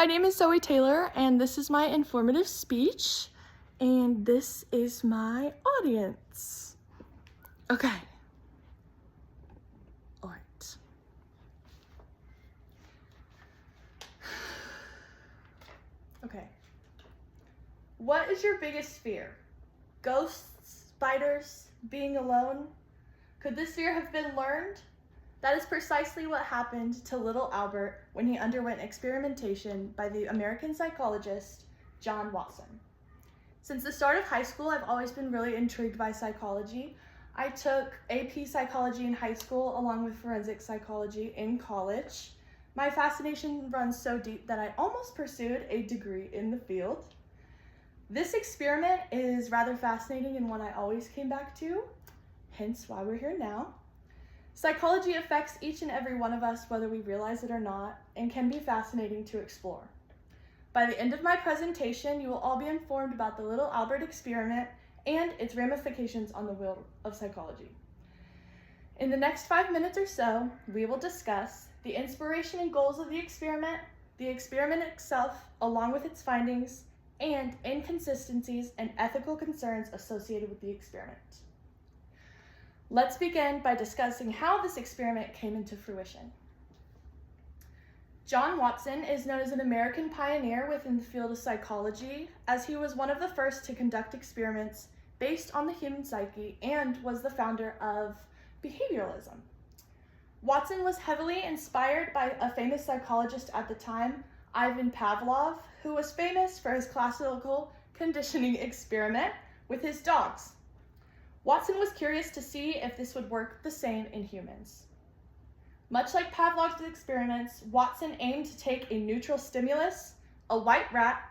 My name is Zoe Taylor, and this is my informative speech, and this is my audience. Okay. All right. Okay. What is your biggest fear? Ghosts, spiders, being alone? Could this fear have been learned? That is precisely what happened to little Albert when he underwent experimentation by the American psychologist John Watson. Since the start of high school, I've always been really intrigued by psychology. I took AP Psychology in high school along with forensic psychology in college. My fascination runs so deep that I almost pursued a degree in the field. This experiment is rather fascinating and one I always came back to, hence why we're here now. Psychology affects each and every one of us whether we realize it or not, and can be fascinating to explore. By the end of my presentation, you will all be informed about the Little Albert experiment and its ramifications on the world of psychology. In the next 5 minutes or so, we will discuss the inspiration and goals of the experiment itself along with its findings, and inconsistencies and ethical concerns associated with the experiment. Let's begin by discussing how this experiment came into fruition. John Watson is known as an American pioneer within the field of psychology, as he was one of the first to conduct experiments based on the human psyche and was the founder of behavioralism. Watson was heavily inspired by a famous psychologist at the time, Ivan Pavlov, who was famous for his classical conditioning experiment with his dogs. Watson was curious to see if this would work the same in humans. Much like Pavlov's experiments, Watson aimed to take a neutral stimulus, a white rat,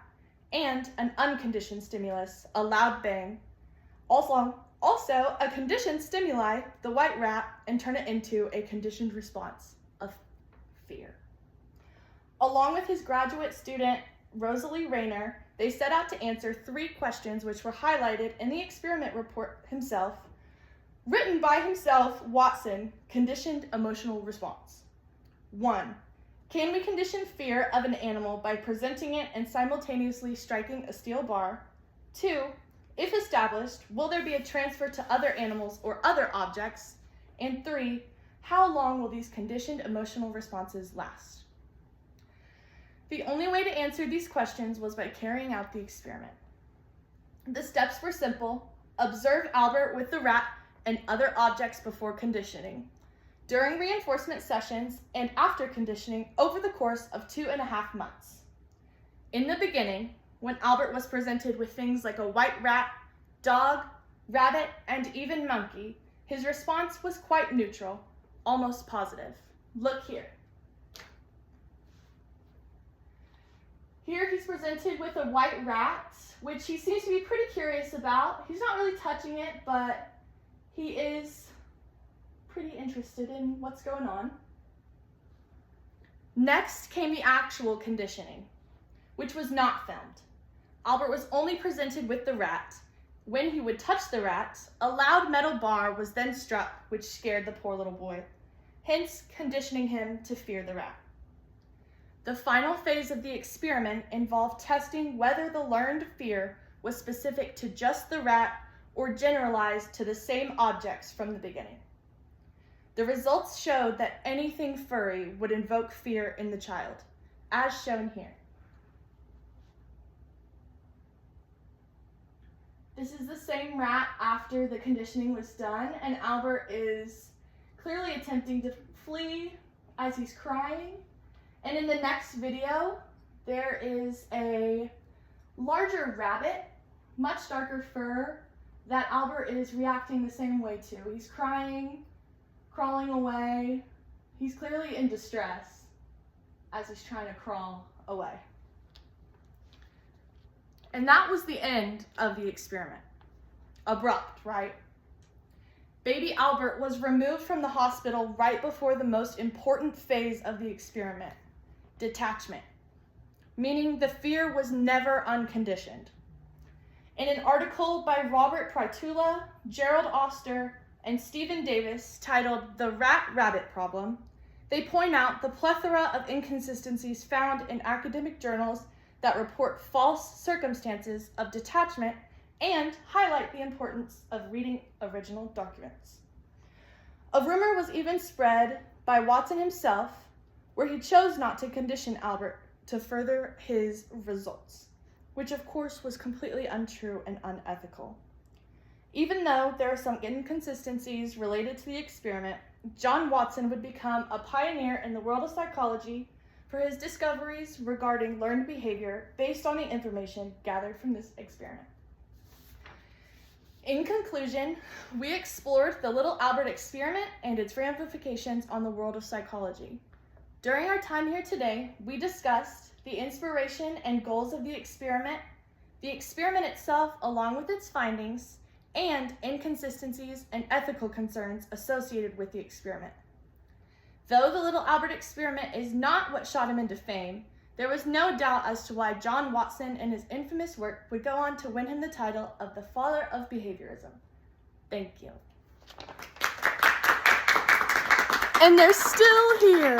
and an unconditioned stimulus, a loud bang. Also a conditioned stimuli, the white rat, and turn it into a conditioned response of fear. Along with his graduate student, Rosalie Rayner, they set out to answer 3 questions which were highlighted in the experiment report himself, written by himself, Watson, conditioned emotional response. 1. Can we condition fear of an animal by presenting it and simultaneously striking a steel bar? 2. If established, will there be a transfer to other animals or other objects? And 3. How long will these conditioned emotional responses last? The only way to answer these questions was by carrying out the experiment. The steps were simple. Observe Albert with the rat and other objects before conditioning, during reinforcement sessions, and after conditioning over the course of 2.5 months. In the beginning, when Albert was presented with things like a white rat, dog, rabbit, and even monkey, his response was quite neutral, almost positive. Look here. Here he's presented with a white rat, which he seems to be pretty curious about. He's not really touching it, but he is pretty interested in what's going on. Next came the actual conditioning, which was not filmed. Albert was only presented with the rat. When he would touch the rat, a loud metal bar was then struck, which scared the poor little boy, hence conditioning him to fear the rat. The final phase of the experiment involved testing whether the learned fear was specific to just the rat or generalized to the same objects from the beginning. The results showed that anything furry would invoke fear in the child, as shown here. This is the same rat after the conditioning was done, and Albert is clearly attempting to flee as he's crying. And in the next video, there is a larger rabbit, much darker fur, that Albert is reacting the same way to. He's crying, crawling away. He's clearly in distress as he's trying to crawl away. And that was the end of the experiment. Abrupt, right? Baby Albert was removed from the hospital right before the most important phase of the experiment. Detachment, meaning the fear was never unconditioned. In an article by Robert Prytula, Gerald Oster, and Stephen Davis titled The Rat-Rabbit Problem, They point out the plethora of inconsistencies found in academic journals that report false circumstances of detachment and highlight the importance of reading original documents. A rumor was even spread by Watson himself, where he chose not to condition Albert to further his results, which of course was completely untrue and unethical. Even though there are some inconsistencies related to the experiment, John Watson would become a pioneer in the world of psychology for his discoveries regarding learned behavior based on the information gathered from this experiment. In conclusion, we explored the Little Albert experiment and its ramifications on the world of psychology. During our time here today, we discussed the inspiration and goals of the experiment itself along with its findings, and inconsistencies and ethical concerns associated with the experiment. Though the Little Albert experiment is not what shot him into fame, there was no doubt as to why John Watson and his infamous work would go on to win him the title of the father of behaviorism. Thank you. And they're still here.